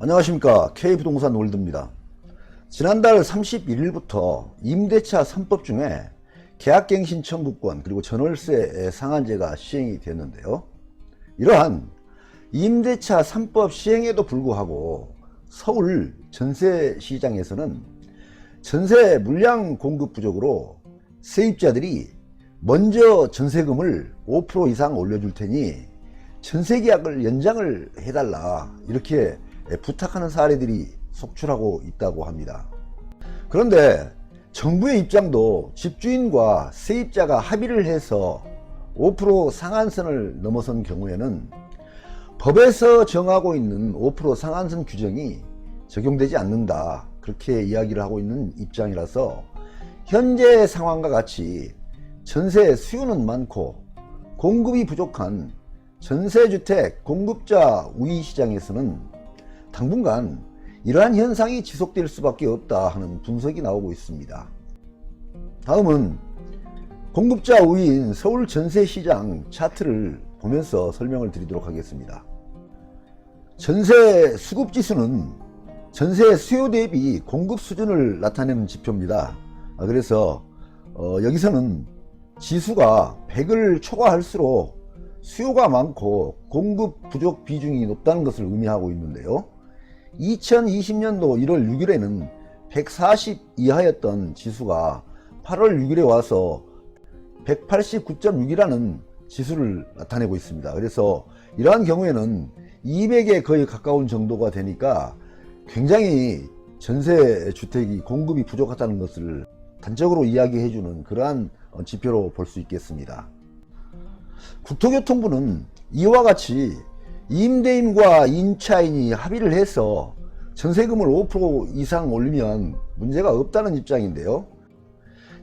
안녕하십니까, K부동산 월드입니다. 지난달 31일부터 임대차 3법 중에 계약갱신 청구권 그리고 전월세 상한제가 시행이 됐는데요. 이러한 임대차 3법 시행에도 불구하고 서울 전세시장에서는 전세 물량 공급 부족으로 세입자들이 먼저 전세금을 5% 이상 올려줄 테니 전세계약을 연장을 해달라, 이렇게 부탁하는 사례들이 속출하고 있다고 합니다. 그런데 정부의 입장도 집주인과 세입자가 합의를 해서 5% 상한선을 넘어선 경우에는 법에서 정하고 있는 5% 상한선 규정이 적용되지 않는다, 그렇게 이야기를 하고 있는 입장이라서 현재 상황과 같이 전세 수요는 많고 공급이 부족한 전세주택 공급자 우위 시장에서는 당분간 이러한 현상이 지속될 수밖에 없다 하는 분석이 나오고 있습니다. 다음은 공급자 우위인 서울 전세시장 차트를 보면서 설명을 드리도록 하겠습니다. 전세 수급지수는 전세 수요 대비 공급 수준을 나타내는 지표입니다. 그래서 여기서는 지수가 100을 초과할수록 수요가 많고 공급 부족 비중이 높다는 것을 의미하고 있는데요. 2020년도 1월 6일에는 140 이하였던 지수가 8월 6일에 와서 189.6이라는 지수를 나타내고 있습니다. 그래서 이러한 경우에는 200에 거의 가까운 정도가 되니까 굉장히 전세 주택이 공급이 부족하다는 것을 단적으로 이야기해주는 그러한 지표로 볼 수 있겠습니다. 국토교통부는 이와 같이 임대인과 임차인이 합의를 해서 전세금을 5% 이상 올리면 문제가 없다는 입장인데요.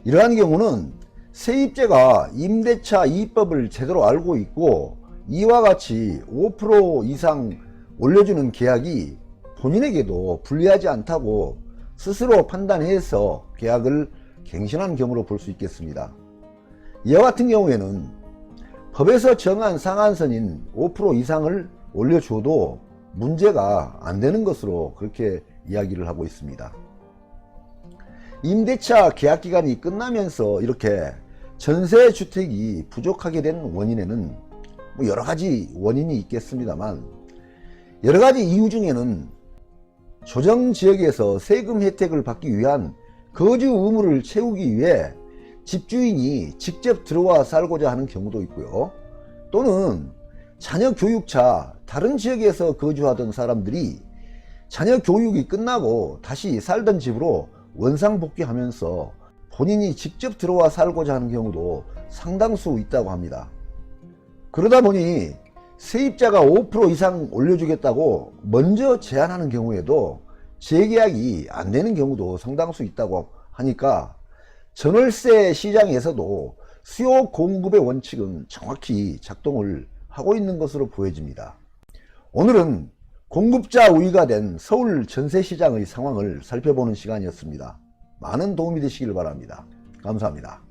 이러한 경우는 세입자가 임대차 이익법을 제대로 알고 있고 이와 같이 5% 이상 올려주는 계약이 본인에게도 불리하지 않다고 스스로 판단해서 계약을 갱신한 경우로 볼 수 있겠습니다. 이와 같은 경우에는 법에서 정한 상한선인 5% 이상을 올려줘도 문제가 안 되는 것으로 그렇게 이야기를 하고 있습니다. 임대차 계약기간이 끝나면서 이렇게 전세주택이 부족하게 된 원인에는 여러가지 원인이 있겠습니다만, 여러가지 이유 중에는 조정지역에서 세금 혜택을 받기 위한 거주 의무를 채우기 위해 집주인이 직접 들어와 살고자 하는 경우도 있고요. 또는 자녀 교육차 다른 지역에서 거주하던 사람들이 자녀 교육이 끝나고 다시 살던 집으로 원상복귀하면서 본인이 직접 들어와 살고자 하는 경우도 상당수 있다고 합니다. 그러다 보니 세입자가 5% 이상 올려주겠다고 먼저 제안하는 경우에도 재계약이 안 되는 경우도 상당수 있다고 하니까 전월세 시장에서도 수요 공급의 원칙은 정확히 작동을 하고 있는 것으로 보여집니다. 오늘은 공급자 우위가 된 서울 전세시장의 상황을 살펴보는 시간이었습니다. 많은 도움이 되시길 바랍니다. 감사합니다.